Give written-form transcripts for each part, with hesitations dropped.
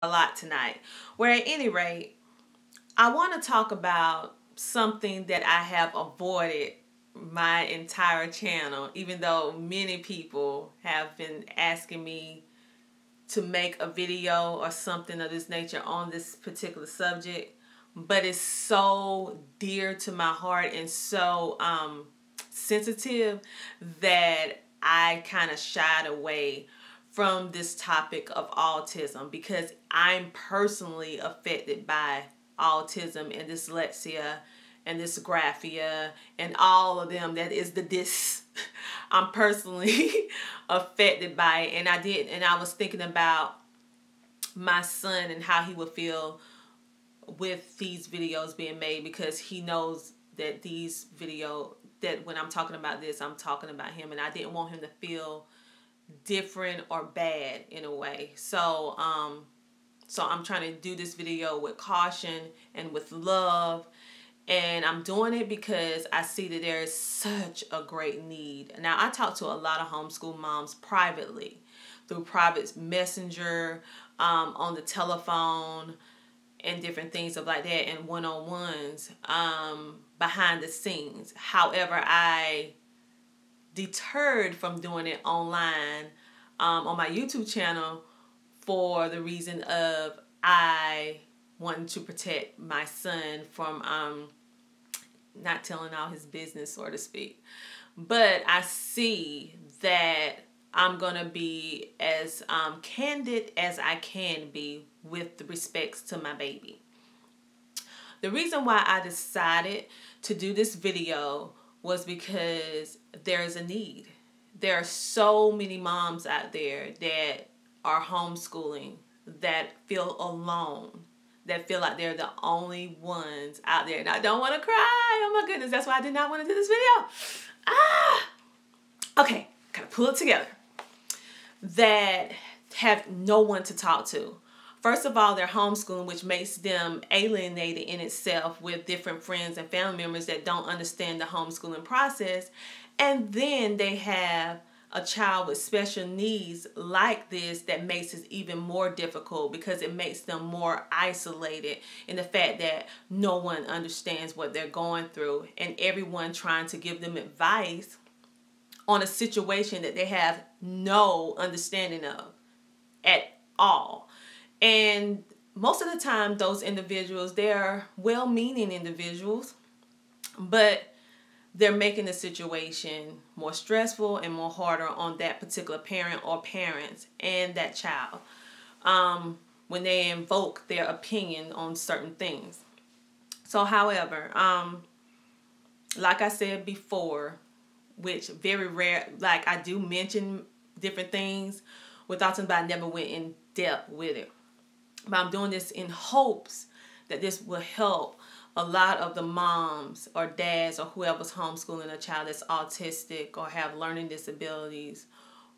a lot tonight. Where at any rate, I want to talk about something that I have avoided my entire channel, even though many people have been asking me to make a video or something of this nature on this particular subject. But it's so dear to my heart and so sensitive that I kind of shied away from this topic of autism because I'm personally affected by autism and dyslexia and dysgraphia and all of them. That is the dys. I'm personally affected by it, and I was thinking about my son and how he would feel with these videos being made, because he knows that that when I'm talking about this, I'm talking about him, and I didn't want him to feel different or bad in a way. So I'm trying to do this video with caution and with love, and I'm doing it because I see that there is such a great need. Now, I talk to a lot of homeschool moms privately, through private messenger, on the telephone, and different things of like that, and one-on-ones, behind the scenes. However, I deterred from doing it online, on my YouTube channel, for the reason of I wanting to protect my son from not telling all his business, so to speak. But I see that I'm going to be as candid as I can be with the respects to my baby. The reason why I decided to do this video was because there is a need. There are so many moms out there that are homeschooling that feel alone, that feel like they're the only ones out there. And I don't want to cry. Oh my goodness, that's why I did not want to do this video. Okay, gotta pull it together. That have no one to talk to. First of all, they're homeschooling, which makes them alienated in itself with different friends and family members that don't understand the homeschooling process. And then they have a child with special needs like this that makes it even more difficult, because it makes them more isolated in the fact that no one understands what they're going through, and everyone trying to give them advice on a situation that they have no understanding of at all. And most of the time, those individuals, they're well-meaning individuals, but they're making the situation more stressful and more harder on that particular parent or parents and that child, when they invoke their opinion on certain things. So, however, like I said before, which very rare, like I do mention different things with autism, but I never went in depth with it. But I'm doing this in hopes that this will help a lot of the moms or dads or whoever's homeschooling a child that's autistic or have learning disabilities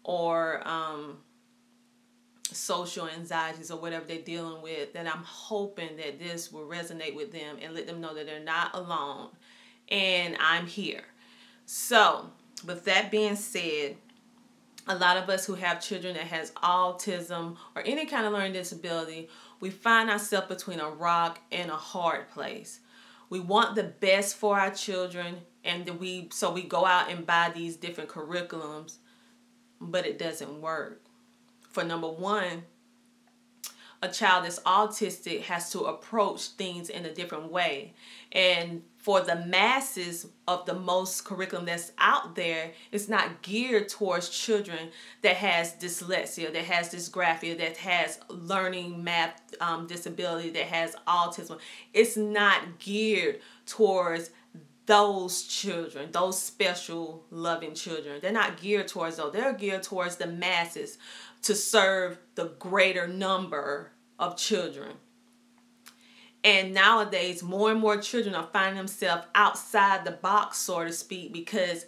or social anxieties or whatever they're dealing with, that I'm hoping that this will resonate with them and let them know that they're not alone and I'm here. So, with that being said, a lot of us who have children that has autism or any kind of learning disability, we find ourselves between a rock and a hard place. We want the best for our children, and so we go out and buy these different curriculums, but it doesn't work. For number one, a child that's autistic has to approach things in a different way. And for the masses of the most curriculum that's out there, it's not geared towards children that has dyslexia, that has dysgraphia, that has learning math disability, that has autism. It's not geared towards those children, those special loving children. They're not geared towards those. They're geared towards the masses to serve the greater number of children. And nowadays, more and more children are finding themselves outside the box, so to speak, because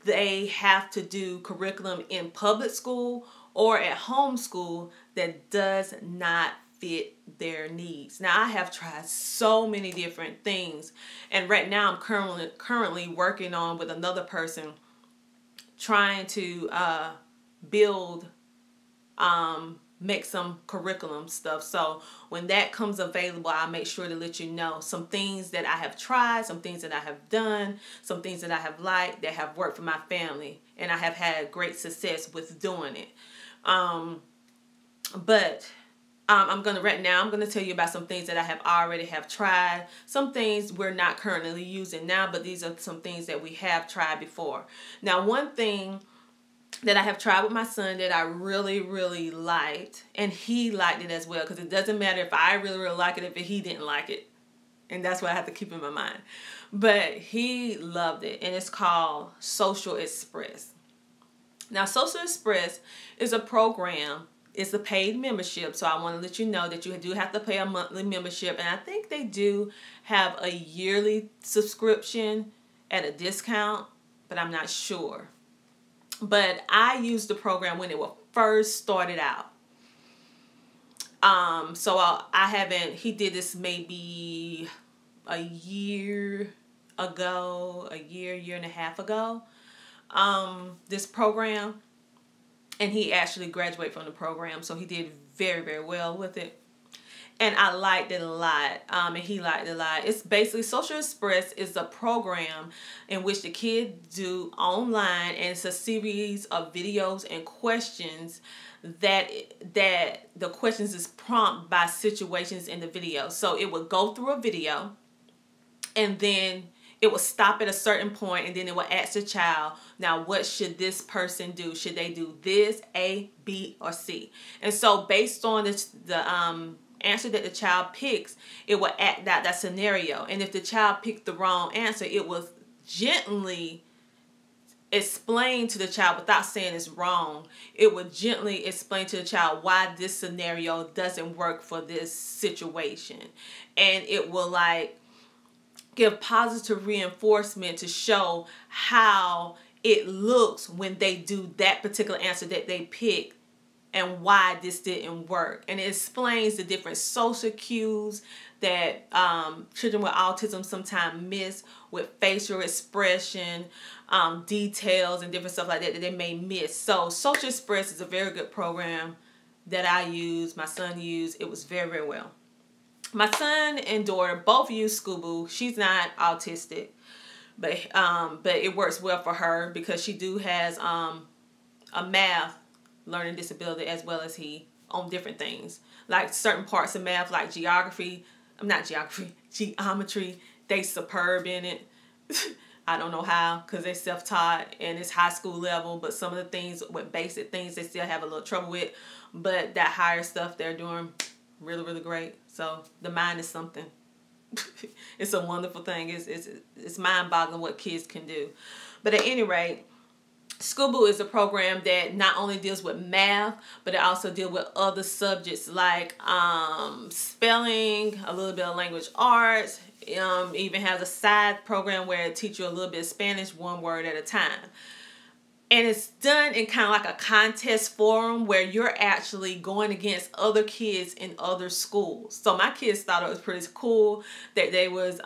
they have to do curriculum in public school or at home school that does not fit their needs. Now, I have tried so many different things, and right now I'm currently working on with another person trying to build make some curriculum stuff. So when that comes available, I'll make sure to let you know some things that I have tried, some things that I have done, some things that I have liked that have worked for my family, and I have had great success with doing it. I'm going to tell you about some things that I have already tried. Some things we're not currently using now, but these are some things that we have tried before. Now, one thing that I have tried with my son that I really, really liked, and he liked it as well, because it doesn't matter if I really, really like it if he didn't like it. And that's what I have to keep in my mind. But he loved it, and it's called Social Express. Now, Social Express is a program. It's a paid membership, so I want to let you know that you do have to pay a monthly membership, and I think they do have a yearly subscription at a discount, but I'm not sure. But I used the program when it was first started out. He did this maybe a year and a half ago, this program. And he actually graduated from the program, so he did very, very well with it. And I liked it a lot, and he liked it a lot. It's basically, Social Express is a program in which the kids do online, and it's a series of videos and questions that the questions is prompted by situations in the video. So it would go through a video, and then it will stop at a certain point, and then it will ask the child, now what should this person do? Should they do this, A, B, or C? And so based on the answer that the child picks, it will act out that scenario. And if the child picked the wrong answer, it will gently explain to the child, without saying it's wrong, it would gently explain to the child why this scenario doesn't work for this situation. And it will give positive reinforcement to show how it looks when they do that particular answer that they picked and why this didn't work. And it explains the different social cues that children with autism sometimes miss, with facial expression, details, and different stuff like that they may miss. So Social Express is a very good program that I use, my son used. It was very, very well. My son and daughter both use Schoolboo. She's not autistic, but it works well for her because she has a math learning disability as well as he on different things. Like certain parts of math, like geometry, they superb in it. I don't know how, because they're self-taught and it's high school level, but some of the things with basic things they still have a little trouble with. But that higher stuff they're doing really, really great. So the mind is something. It's a wonderful thing. It's mind-boggling what kids can do. But at any rate, Schoolboo is a program that not only deals with math, but it also deals with other subjects like spelling, a little bit of language arts. Even has a side program where it teaches you a little bit of Spanish, one word at a time. And it's done in kind of like a contest forum where you're actually going against other kids in other schools. So my kids thought it was pretty cool that they was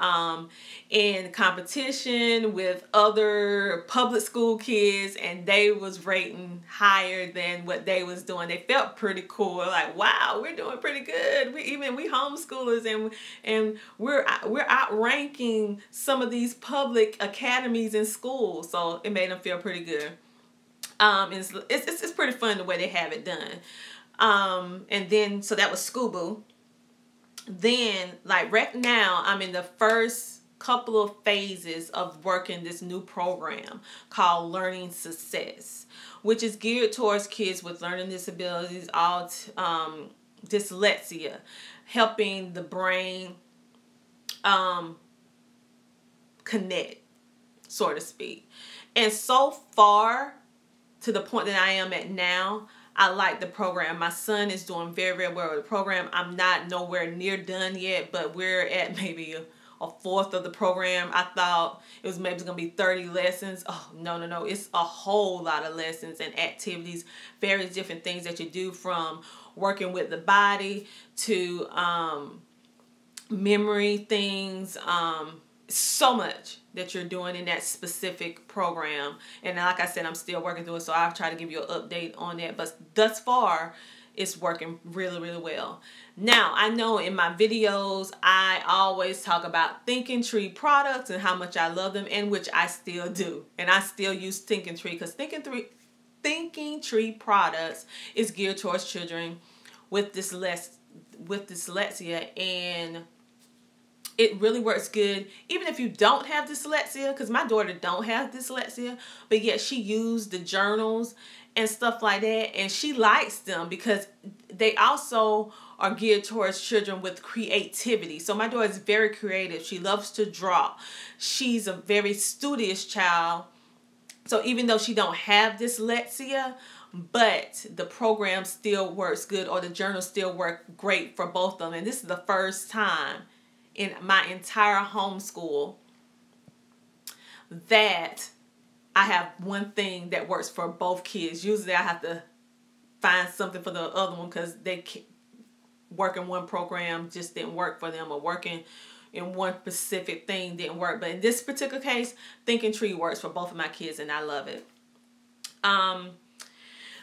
in competition with other public school kids, and they was rating higher than what they was doing. They felt pretty cool, like, wow, we're doing pretty good. We homeschoolers, and we're outranking some of these public academies in school. So it made them feel pretty good. It's pretty fun the way they have it done. And then, so that was Schoolboo. Then, like right now, I'm in the first couple of phases of working this new program called Learning Success, which is geared towards kids with learning disabilities, dyslexia, helping the brain connect, so to speak. And so far, to the point that I am at now, I like the program. My son is doing very, very well with the program. I'm not nowhere near done yet, but we're at maybe a fourth of the program. I thought it was maybe going to be 30 lessons. Oh, no. It's a whole lot of lessons and activities, various different things that you do, from working with the body to memory things, so much that you're doing in that specific program. And like I said, I'm still working through it, so I'll try to give you an update on that. But thus far, it's working really, really well. Now, I know in my videos, I always talk about Thinking Tree products and how much I love them, and which I still do. And I still use Thinking Tree because Thinking Tree products is geared towards children with dyslexia, and it really works good even if you don't have dyslexia, because my daughter don't have dyslexia, but yet she used the journals and stuff like that, and she likes them because they also are geared towards children with creativity. So my daughter is very creative. She loves to draw. She's a very studious child. So even though she don't have dyslexia, but the program still works good, or the journals still work great for both of them. And this is the first time in my entire homeschool that I have one thing that works for both kids. Usually I have to find something for the other one because they work in one program just didn't work for them, or working in one specific thing didn't work. But in this particular case, Thinking Tree works for both of my kids, and I love it.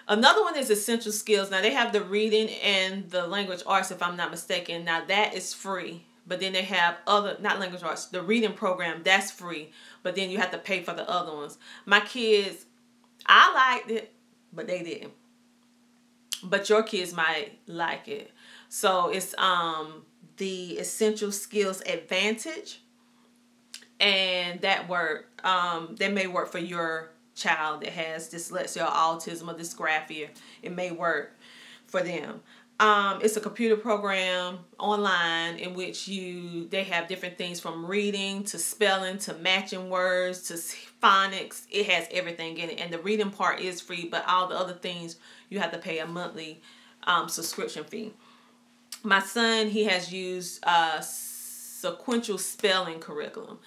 Another one is Essential Skills. Now, they have the reading and the language arts, if I'm not mistaken. Now, that is free. But then they have other, not language arts, the reading program, that's free. But then you have to pay for the other ones. My kids, I liked it, but they didn't. But your kids might like it. So it's the Essential Skills Advantage. And that may work for your child that has dyslexia or autism or dysgraphia. It may work for them. It's a computer program online in which they have different things from reading to spelling to matching words to phonics. It has everything in it, and the reading part is free, but all the other things you have to pay a monthly subscription fee. My son, he has used sequential spelling curriculum.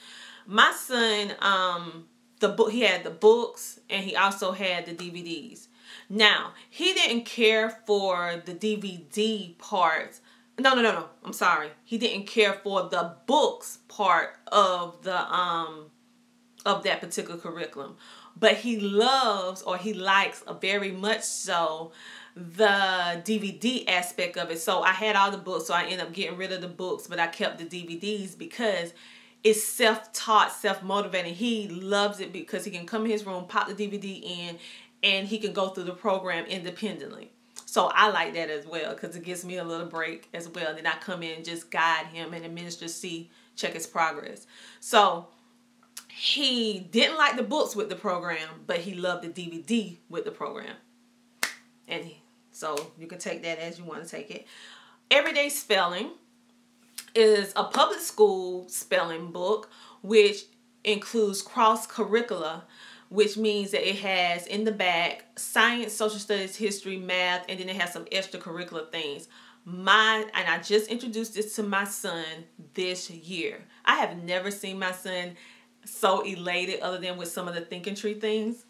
My son, he had the books, and he also had the DVDs. Now, he didn't care for the DVD part. No. I'm sorry. He didn't care for the books part of the of that particular curriculum. But he loves, or he likes very much so, the DVD aspect of it. So I had all the books, so I ended up getting rid of the books, but I kept the DVDs because it's self-taught, self-motivating. He loves it because he can come in his room, pop the DVD in, and he can go through the program independently. So I like that as well because it gives me a little break as well. Then I come in and just guide him and administer, check his progress. So he didn't like the books with the program, but he loved the DVD with the program. And so you can take that as you want to take it. Everyday Spelling is a public school spelling book which includes cross-curricula, which means that it has in the back science, social studies, history, math, and then it has some extracurricular things. And I just introduced this to my son this year. I have never seen my son so elated other than with some of the Thinking Tree things.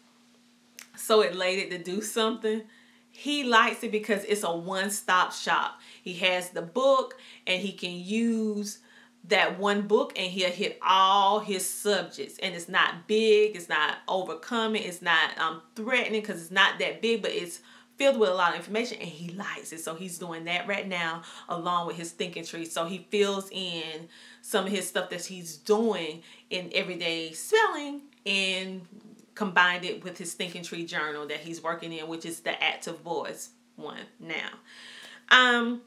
So elated to do something. He likes it because it's a one-stop shop. He has the book and he can use that one book and he'll hit all his subjects. And it's not big, it's not overcoming, it's not threatening because it's not that big, but it's filled with a lot of information and he likes it. So he's doing that right now along with his Thinking Tree. So he fills in some of his stuff that he's doing in Everyday Spelling and combined it with his Thinking Tree journal that he's working in, which is the Active Voice one now.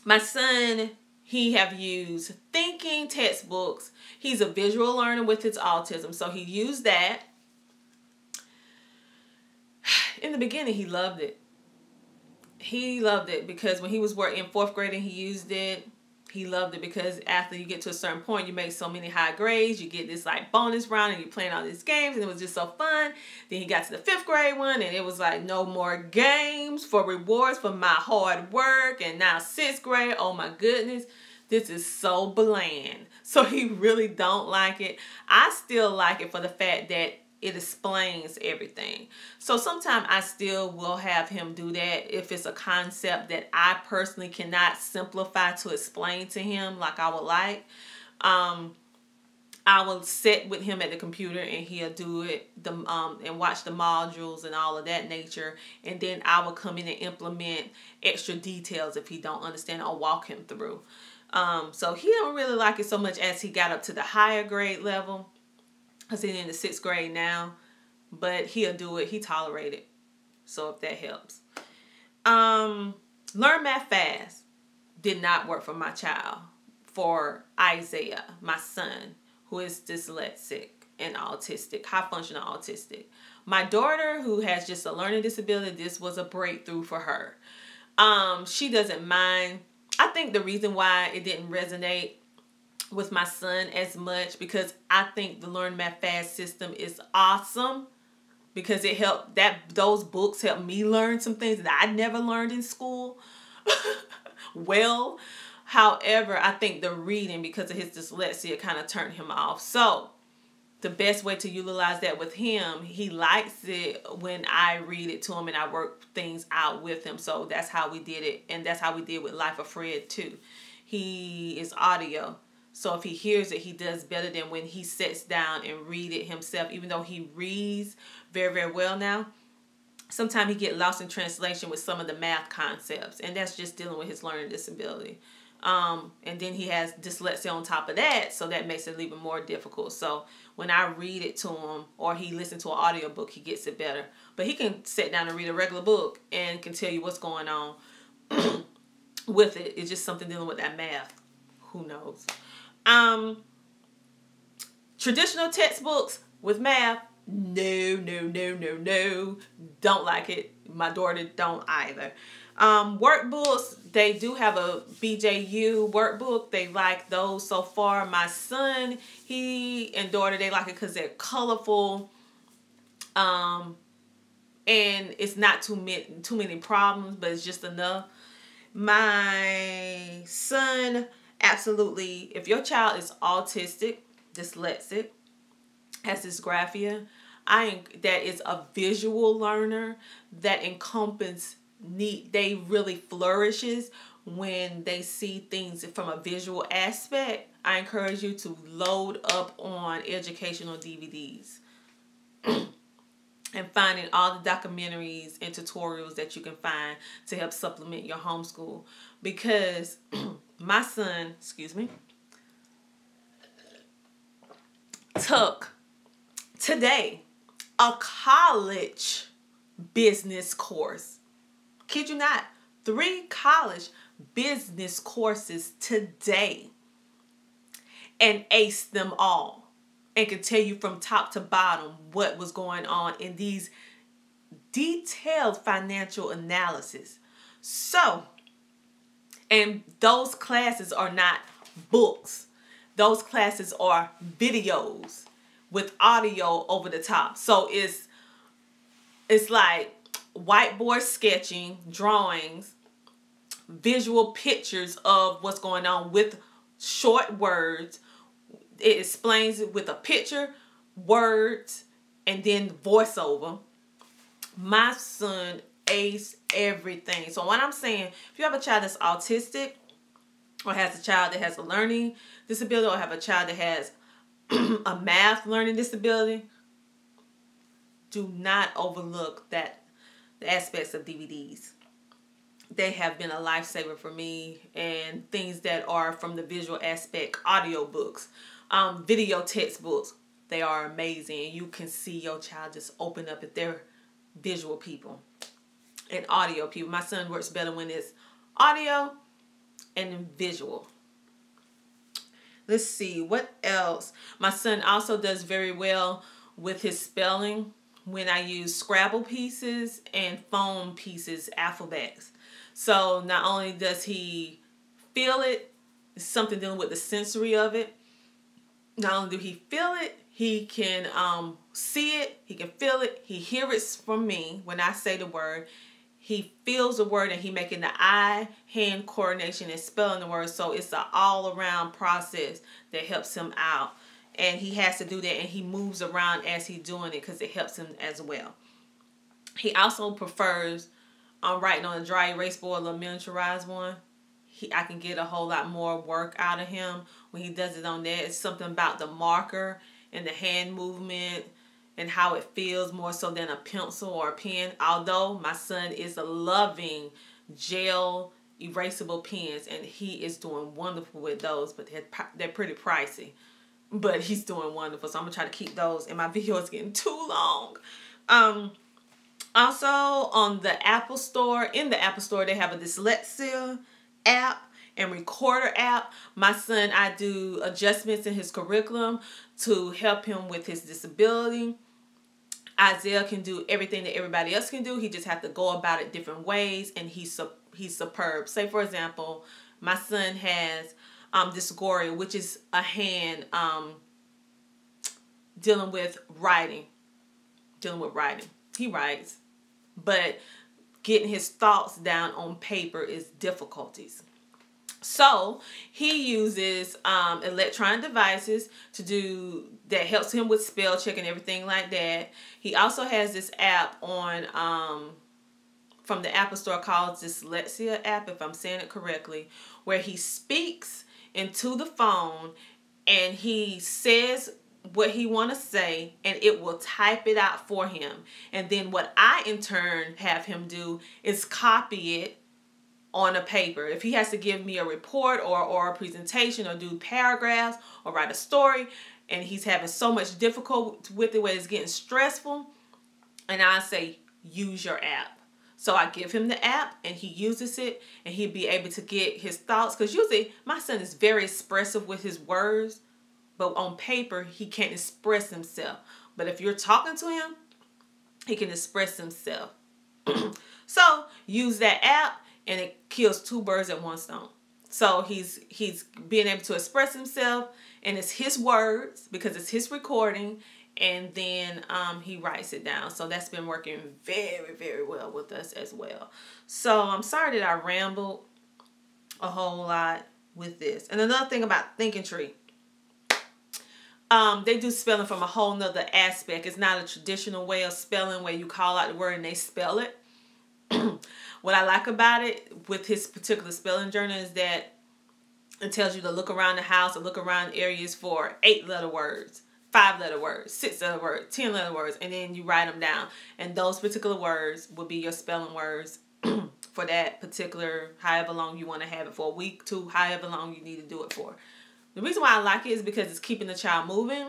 My son, he have used thinking textbooks. He's a visual learner with his autism, so he used that. In the beginning, he loved it. He loved it because when he was working in 4th grade and he used it, he loved it because after you get to a certain point, you make so many high grades, you get this like bonus round and you're playing all these games and it was just so fun. Then he got to the 5th grade one and it was like no more games for rewards for my hard work. And now 6th grade, oh my goodness, this is so bland. So he really don't like it. I still like it for the fact that it explains everything. So sometimes I still will have him do that if it's a concept that I personally cannot simplify to explain to him like I would like. I will sit with him at the computer and he'll do it and watch the modules and all of that nature. And then I will come in and implement extra details if he don't understand. I'll walk him through. So he don't really like it so much as he got up to the higher grade level. Because he's in the 6th grade now. But he'll do it. He tolerate it. So if that helps. Learn math fast did not work for my child. For Isaiah, my son, who is dyslexic and autistic, high functional autistic. My daughter, who has just a learning disability, this was a breakthrough for her. She doesn't mind. I think the reason why it didn't resonate with my son as much, because I think the Learn Math Fast system is awesome, because it helped, those books helped me learn some things that I never learned in school. However, I think the reading, because of his dyslexia, kind of turned him off. So the best way to utilize that with him, he likes it when I read it to him and I work things out with him. So that's how we did it. And that's how we did with Life of Fred too. He is audio. So if he hears it, he does better than when he sits down and read it himself. Even though he reads very, very well now, sometimes he get lost in translation with some of the math concepts. And that's just dealing with his learning disability. And then he has dyslexia on top of that, so that makes it even more difficult. So when I read it to him or he listens to an audiobook, he gets it better. But he can sit down and read a regular book and can tell you what's going on with it. It's just something dealing with that math. Who knows? Traditional textbooks with math, no. Don't like it. My daughter don't either. Workbooks, they do have a BJU workbook. They like those so far. My son, he and daughter, they like it because they're colorful. And it's not too many problems, but it's just enough. My son, absolutely, if your child is autistic, dyslexic, has dysgraphia, that is a visual learner, that they really flourishes when they see things from a visual aspect. I encourage you to load up on educational DVDs and finding all the documentaries and tutorials that you can find to help supplement your homeschool. Because my son, took today a college business course. Kid you not, 3 college business courses today, and aced them all, and could tell you from top to bottom what was going on in these detailed financial analysis. So, and those classes are not books. Those classes are videos with audio over the top. So it's like whiteboard sketching, drawings, visual pictures of what's going on with short words. It explains it with a picture, words, and then voiceover. My son aced everything. So what I'm saying, if you have a child that's autistic, or has a child that has a learning disability, or have a child that has a math learning disability, do not overlook the aspects of DVDs. They have been a lifesaver for me, and things that are from the visual aspect, audio books, video textbooks, they are amazing. You can see your child just open up if they're visual people and audio people. My son works better when it's audio and visual. Let's see, what else? My son also does very well with his spelling when I use Scrabble pieces and foam pieces, alphabets. So not only does he feel it, it's something dealing with the sensory of it. Not only do he feel it, he can see it, he can feel it, he hears it from me when I say the word. He feels the word and he making the eye-hand coordination and spelling the word. So it's an all-around process that helps him out. And he has to do that, and he moves around as he's doing it because it helps him as well. He also prefers writing on a dry erase board, a little miniaturized one. I can get a whole lot more work out of him when he does it on there. It's something about the marker and the hand movement and how it feels more so than a pencil or a pen. Although my son is loving gel erasable pens, and he is doing wonderful with those, but they're pretty pricey. But he's doing wonderful, so I'm going to try to keep those, and my video is getting too long. Also, on the Apple Store, in the Apple Store, they have a Dyslexia app and recorder app. My son, I do adjustments in his curriculum to help him with his disability. Isaiah can do everything that everybody else can do. He just has to go about it different ways, and he's superb. Say, for example, my son has dyslexia, which is a hand dealing with writing. He writes, but getting his thoughts down on paper is difficulties. So he uses electronic devices that helps him with spell check and everything like that. He also has this app on from the Apple Store called Dyslexia app, if I'm saying it correctly, where he speaks into the phone and he says what he want to say, and it will type it out for him. And then what I in turn have him do is copy it on a paper. If he has to give me a report or a presentation or do paragraphs or write a story, and he's having so much difficulty with it where it's getting stressful, and I say, use your app. So I give him the app and he uses it, and he'll be able to get his thoughts. Because usually my son is very expressive with his words, but on paper he can't express himself. But if you're talking to him, he can express himself. So use that app, and it kills two birds at one stone. So he's being able to express himself, and it's his words because it's his recording, and then he writes it down. So that's been working very, very well with us as well. So I'm sorry that I rambled a whole lot with this. And another thing about Thinking Tree, they do spelling from a whole nother aspect. It's not a traditional way of spelling where you call out the word and they spell it. What I like about it with his particular spelling journal is that it tells you to look around the house or look around areas for 8-letter words, 5-letter words, 6-letter words, 10-letter words, and then you write them down. And those particular words will be your spelling words for that particular, however long you want to have it for, a week, 2, however long you need to do it for. The reason why I like it is because it's keeping the child moving,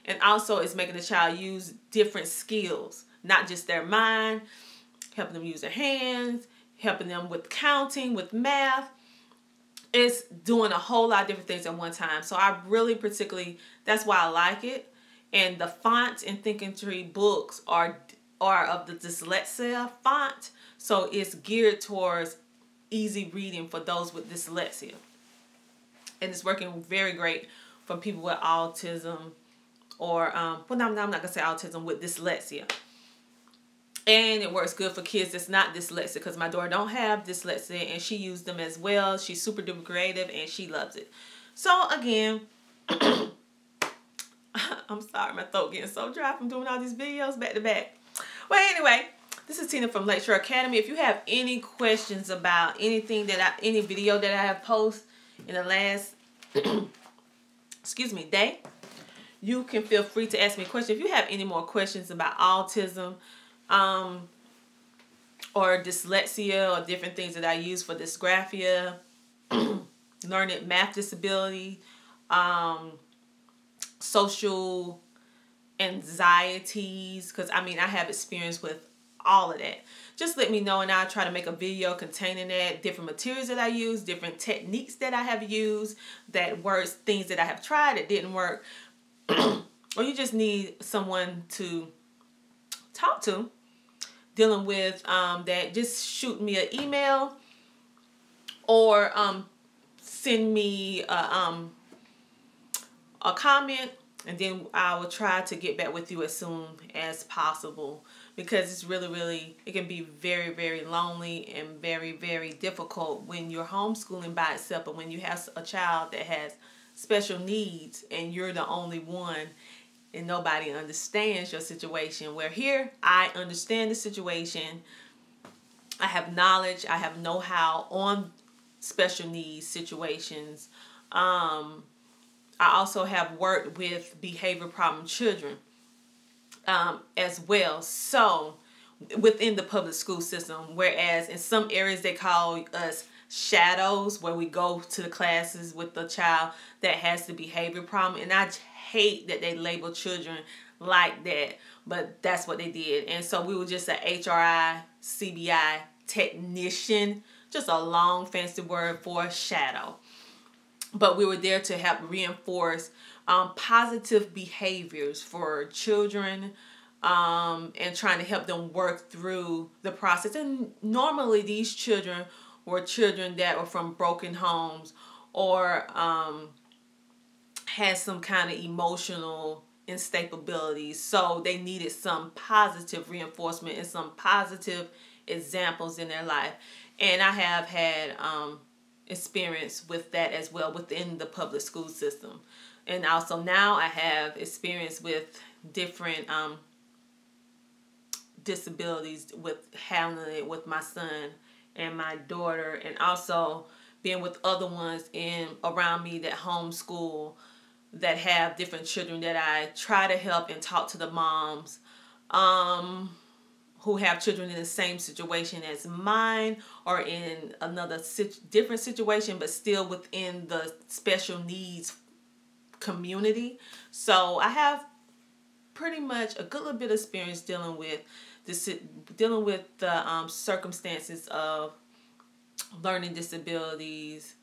and also it's making the child use different skills, not just their mind, helping them use their hands, helping them with counting, with math. It's doing a whole lot of different things at one time. So I really particularly, that's why I like it. And the fonts in Thinking Tree books are of the Dyslexia font. So it's geared towards easy reading for those with dyslexia. And it's working very great for people with autism or, well, no, I'm not going to say autism, with dyslexia. And it works good for kids that's not dyslexic, because my daughter don't have dyslexia and she used them as well. She's super duper creative and she loves it. So again, I'm sorry, my throat getting so dry from doing all these videos back to back. Well, anyway, this is Tina from Lakeshore Academy. If you have any questions about anything any video that I have posted in the last day, you can feel free to ask me a question. If you have any more questions about autism, or dyslexia, or different things that I use for dysgraphia, learning math disability, social anxieties, because I have experience with all of that. Just let me know, and I'll try to make a video containing that, different materials that I use, different techniques that I have used, things that I have tried that didn't work, or you just need someone to talk to dealing with that, just shoot me an email or send me a comment, and then I will try to get back with you as soon as possible, because it's really, it can be very, very lonely and very, very difficult when you're homeschooling by itself, but when you have a child that has special needs and you're the only one and nobody understands your situation. Where here, I understand the situation. I have knowledge, I have know-how on special needs situations. I also have worked with behavior problem children as well. So within the public school system, whereas in some areas they call us shadows, where we go to the classes with the child that has the behavior problem. And I hate that they label children like that, but that's what they did. And so we were just a HRI, CBI technician, just a long fancy word for shadow. But we were there to help reinforce positive behaviors for children, and trying to help them work through the process. And normally these children were children that were from broken homes, or had some kind of emotional instability. So they needed some positive reinforcement and some positive examples in their life. And I have had experience with that as well within the public school system. And also now I have experience with different disabilities, with handling it with my son and my daughter, and also being with other ones around me that homeschool, that have different children, that I try to help and talk to the moms who have children in the same situation as mine, or in another different situation, but still within the special needs community. So I have pretty much a good little bit of experience dealing with the circumstances of learning disabilities,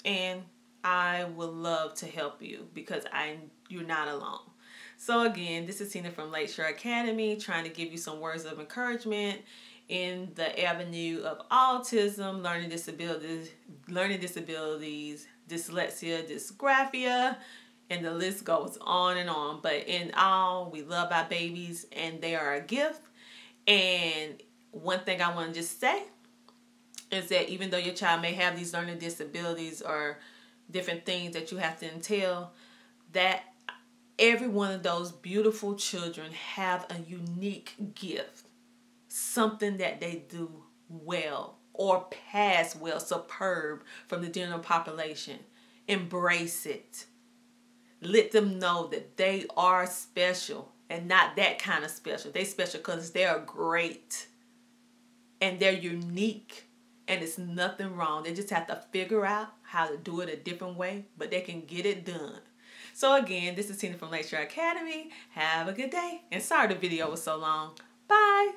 and I would love to help you, because you're not alone. So again, this is Tina from Lakeshore Academy, trying to give you some words of encouragement in the avenue of autism, learning disabilities, dyslexia, dysgraphia, and the list goes on and on. But in all, we love our babies, and they are a gift. And one thing I want to just say is that even though your child may have these learning disabilities or different things that you have to entail, that every one of those beautiful children have a unique gift, something that they do well or pass well, superb from the general population. Embrace it. Let them know that they are special, and not that kind of special. They special because they're great and they're unique, and it's nothing wrong. They just have to figure out how to do it a different way, but they can get it done. So again, this is Tina from Lakeshore Academy. Have a good day. And sorry the video was so long. Bye.